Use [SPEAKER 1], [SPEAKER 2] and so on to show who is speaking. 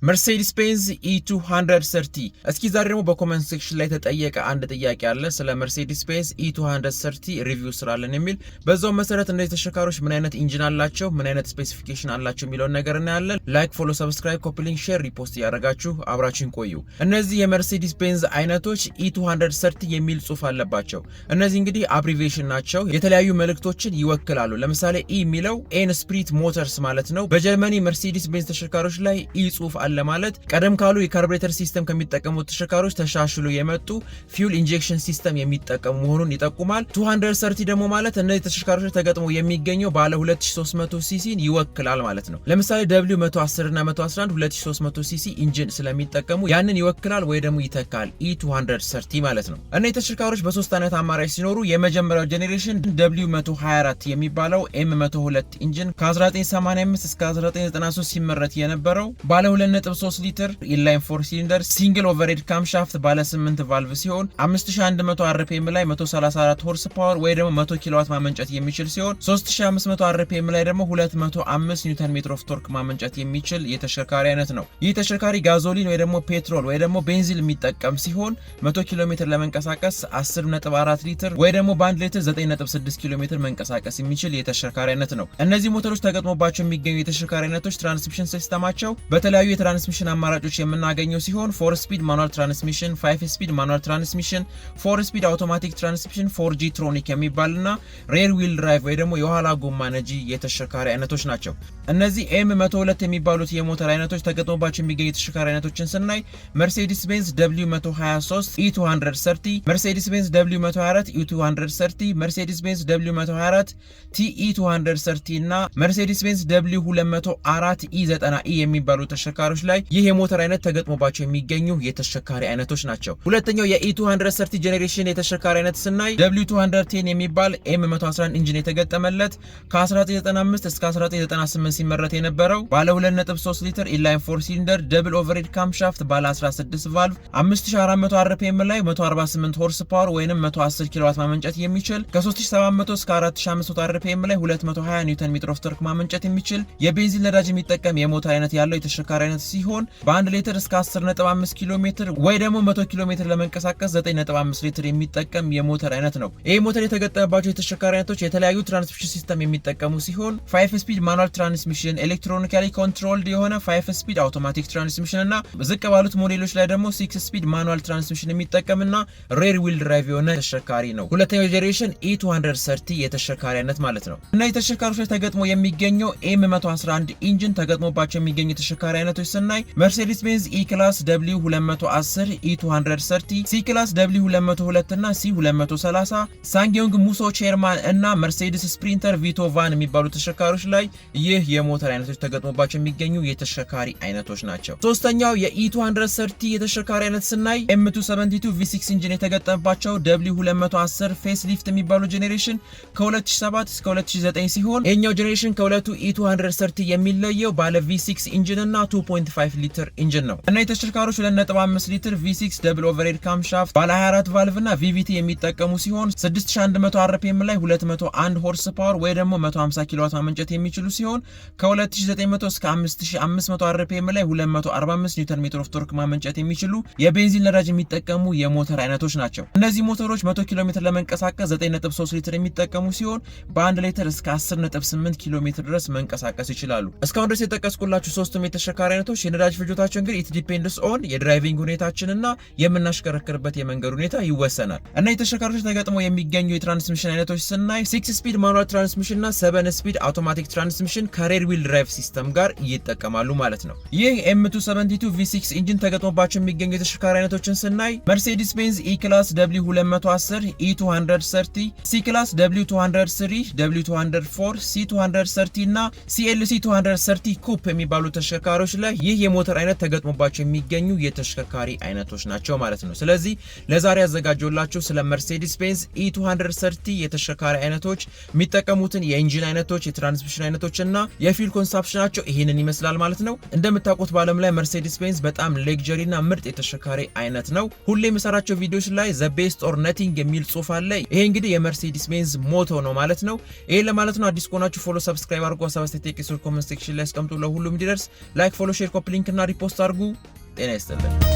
[SPEAKER 1] መርሴዲስ ቤንዝ E230 እስኪ ዛሬ ደግሞ በኮሜንት ሴክሽን ላይ ተጠየቀ አንድ ጥያቄ አለ ስለ መርሴዲስ ቤንዝ E230 ሪቪው ስራለን የሚል በዛው መሰረት እነዚህ ተሽከርካሪዎች ምን አይነት ኢንጂን አላቸው ምን አይነት ስፔሲፊኬሽን አላቸው የሚለውን ነገር እናያለን። ላይክ ፎሎ ሰብስክራይብ ኮፒ ሊንክ ሼር ሪፖስት ያደርጋችሁ አብራችሁን ቆዩ። እነዚህ የመርሴዲስ ቤንዝ አይነቶች E230 የሚል ጽሁፍ አለባቸው። እነዚህ እንግዲህ አብሪቬሽን ናቸው፣ የተለያዩ መልእክቶችን ይወክላሉ። ለምሳሌ E የሚለው ኤን ስፕሪት ሞተርስ ማለት ነው። በጀርመኒ መርሴዲስ ቤንዝ ተሽከርካሪዎች ላይ E ጽሁፍ አለ ማለት ቀደም ካሉ የካርቡሬተር ሲስተም ከሚጠቀሙ ተሽከርካሪዎች ተሻሽሎ የመጡ ፊውል ኢንጀክሽን ሲስተም የሚጠቀሙ መሆኑን ይጠቁማል። 230 ደግሞ ማለት እነዚህ ተሽከርካሪዎች ተገጥመው የሚገኘው ባለ 2300 ሲሲን ይወክላል ማለት ነው። ለምሳሌ W110 እና 111 2300 ሲሲ ኢንጂን ስለሚጠቀሙ ያንን ይወክላል ወይ ደግሞ ይተካል E230 ማለት ነው። እነዚህ ተሽከርካሪዎች በሶስት አይነት አማራጭ ሲኖሩ የመጀመሪያው ጄኔሬሽን W124 የሚባለው M102 ኢንጂን ከ1985 እስከ 1993 ሲመረት የነበረው ባለ 2.3 ሊትር ኢንላይን 4 ሲሊንደር ሲንግል ኦቨርሄድ ካምሻፍት ባለ 8 ቫልቭ ሲሆን 5100 አርፒኤም ላይ 134 ሆርስ ፓወር ወይ ደግሞ 100 ኪሎዋት ማመንጨት የሚችል ሲሆን 3500 አርፒኤም ላይ ደግሞ 205 ኒውተን ሜትር ኦፍ ቶርክ ማመንጨት የሚችል የተሽከርካሪ አይነት ነው። ይህ ተሽከርካሪ ጋዞሊን ወይ ደግሞ ፔትሮል ወይ ደግሞ ቤንዚን የሚጠቀም ሲሆን 100 ኪሎ ሜትር ለመንቀሳቀስ 10.4 ሊትር ወይ ደግሞ በ1 ሊትር 9.6 ኪሎ ሜትር መንቀሳቀስ የሚችል የተሽከርካሪ አይነት ነው። እነዚህ ሞተሮች ተገጥሞባቸው የሚገኙ የተሽከርካሪ አይነቶች ትራንስሚሽን ሲስተማቸው በተለያዩ የትራንስሚሽን አማራጮች የምናገኘው ሲሆን 4 ስፒድ ማኑዋል ትራንስሚሽን፣ 5 ስፒድ ማኑዋል ትራንስሚሽን፣ 4 ስፒድ አውቶማቲክ ትራንስሚሽን፣ 4G ትሮኒክ የሚባልና ሬር ዊል ድራይቭ ወይ ደግሞ የኋላ ጎማ ነጂ የተሽከርካሪ አይነቶች ናቸው። እነዚህ M102 የሚባሉት የሞተር አይነቶች ተገጥሞባቸው የሚገኙ የተሽከርካሪ አይነቶችን ስናይ መርሴዲስ ቤንዝ W123 E230፣ መርሴዲስ ቤንዝ W124 E230፣ መርሴዲስ ቤንዝ W124 TE230 እና መርሴዲስ ቤንዝ W204 E90E የሚባሉ ተሽከርካሪዎች ላይ ይህ የሞተር አይነት ተገጥሞባቸው የሚገኙ የተሽከርካሪ አይነቶች ናቸው። ሁለተኛው የE230 ጄኔሬሽን የተሽከርካሪ አይነት ስናይ W210 የሚባል M111 ኢንጂን የተገጠመለት ከ1995 እስከ 1998 ሲመረት የነበረው ባለ 2.3 ሊትር ኢንላይን 4 ሲሊንደር ደብል ኦቨርሄድ ካምሻፍት ባለ 16 ቫልቭ 5400 አርፒኤም ላይ 148 ሆርስ ፓወር ወይንም 110 ኪሎዋት ማመንጨት የሚችል ከ3700 እስከ 4500 አርፒኤም ላይ 220 ኒውተን ሜትር ኦፍ ቶርክ ማመንጨት የሚችል የቤንዚን ነዳጅ የሚጠቀም የሞተር አይነት ያለው የተሽከርካሪ አይነት ሲሆን በ1 ሊትር እስከ 10.5 ኪሎ ሜትር ወይ ደግሞ 100 ኪሎ ሜትር ለመንቀሳቀስ 9.5 ሊትር የሚጠቀም የሞተር አይነት ነው። ይህ ሞተር የተገጠመባቸው የተሽከርካሪ አይነቶች የተለያዩ ትራንስሚሽን ሲስተም የሚጠቀሙ ሲሆን 5 ስፒድ ማኑዋል ትራንስሚሽን፣ ኤሌክትሮኒካሊ ኮንትሮልድ የሆነ 5 ስፒድ አውቶማቲክ ትራንስሚሽን እና ዝቅ ባሉት ሞዴሎች ላይ ደግሞ 6 ስፒድ ማኑዋል ትራንስሚሽን የሚጠቀምና ሬር ዊል ድራይቭ የሆነ ተሽከርካሪ ነው። ሁለተኛው ጄኔሬሽን E230 የተሽከርካሪ አይነት ማለት ነው። እና የተሽከርካሪዎች ላይ ተገጥሞ የሚገኘው M111 ኢንጂን ተገጥሞባቸው የሚገኙ የተሽከርካሪ አይነቶች ስናይ መርሴዲስ ቤንዝ E ክላስ W210 E230፣ C ክላስ W202 እና C230፣ ሳንጊዮንግ ሙሶ ቼርማን እና መርሴዲስ ስፕሪንተር ቪቶ ቫን የሚባሉ ተሽከርካሪዎች ላይ ይህ የሞተር አይነቶች ተገጥሞባቸው የሚገኙ የተሽከርካሪ አይነቶች ናቸው። ሶስተኛው የE230 የተሽከርካሪ አይነት ስናይ M272 V6 ኢንጂን የተገጠመባቸው W210 ፌስ ሊፍት የሚባሉ ጄኔሬሽን ከ2007 እስከ 2009 ሲሆን የኛው ጄኔሬሽን ከሁለቱ E230 የሚለየው ባለ V6 ኢንጂን እና 2.5 ሊትር ኢንጂን ነው። እና የተሽከርካሪዎች 2.5 ሊትር V6 ደብል ኦቨርሄድ ካምሻፍት ባለ 24 ቫልቭ እና VVT የሚጠቀሙ ሲሆን 6100 አርፒኤም ላይ 201 ሆርስ ፓወር ወይ ደግሞ 150 ኪሎዋት ማመንጨት የሚችሉ ሲሆን ከ2900 እስከ 5500 አርፒኤም ላይ 245 ኒውተን ሜትር ኦፍ ቶርክ ማመንጨት የሚችሉ የቤንዚን ነዳጅ የሚጠቀሙ የሞተር አይነቶች ናቸው። እነዚህ ሞተሮች 100 ኪሎ ሜትር ለመንቀሳቀስ 9.3 ሊትር የሚጠቀሙ ሲሆን በ1 ሊትር እስከ 10.8 ኪሎ ሜትር ድረስ መንቀሳቀስ ይችላሉ። እስካሁን ድረስ የጠቀስኩላችሁ ሶስቱም የተሽከርካሪ አይነቶች የነዳጅ ፍጆታቸው እንግዲህ ኢት ዲፔንድስ ኦን የድራይቪንግ ሁኔታችንና የምናሽከረክርበት የመንገድ ሁኔታ ይወሰናል። እና የተሽከርካሪዎች ተገጥመው የሚገኙ የትራንስሚሽን አይነቶች ስናይ 6 ስፒድ ማኑዋል ትራንስሚሽን እና 7 ስፒድ አውቶማቲክ ትራንስሚሽን ከሬር ዊል ድራይቭ ሲስተም ጋር ይጠቀማሉ ማለት ነው። ይህ M272 V6 ኢንጂን ተገጥሞባቸው የሚገኙ የተሽከርካሪ አይነቶችን ስናይ መርሴዲስ ቤንዝ E ክላስ W210 E230፣ C ክላስ W203፣ W204፣ C230 እና CLC 230 ኩፕ የሚባሉ ተሽከርካሪዎች ላይ ይህ የሞተር አይነት ተገጥሞባቸው የሚገኙ የተሽከርካሪ አይነቶች ናቸው ማለት ነው። ስለዚህ ለዛሬ ያዘጋጀውላችሁ ስለ መርሴዲስ ቤንዝ E230 የተሽከርካሪ አይነቶች የሚጠቀሙትን የኢንጂን አይነቶች፣ የትራንስሚሽን አይነቶች እና የፊውል ኮንሰምፕሽናቸው ይሄንን ይመስላል ማለት ነው። እንደምታውቁት በዓለም ላይ መርሴዲስ ቤንዝ በጣም ሌክዠሪ እና ምርጥ የተሽከርካሪ አይነት ነው። ሁሌ የምሰራቸው ቪዲዮዎች ላይ ዘ ቤስት ኦር ነቲንግ የሚል ጽሑፍ አለ። ይሄ እንግዲህ የመርሴዲስ ቤንዝ ሞቶ ነው ማለት ነው። ይሄ ለማለት ነው። አዲስ ከሆናችሁ ፎሎ ሰብስክራይብ አድርጉ። ሀሳብ አስተያየት ኮሜንት ሴክሽን ላይ አስቀምጡ። ለሁሉም እንዲደርስ ላይክ ፎሎ ሼር ሼር፣ ኮፒ ሊንክ እና ሪፖስት አድርጉ። ጤና ይስጥልን።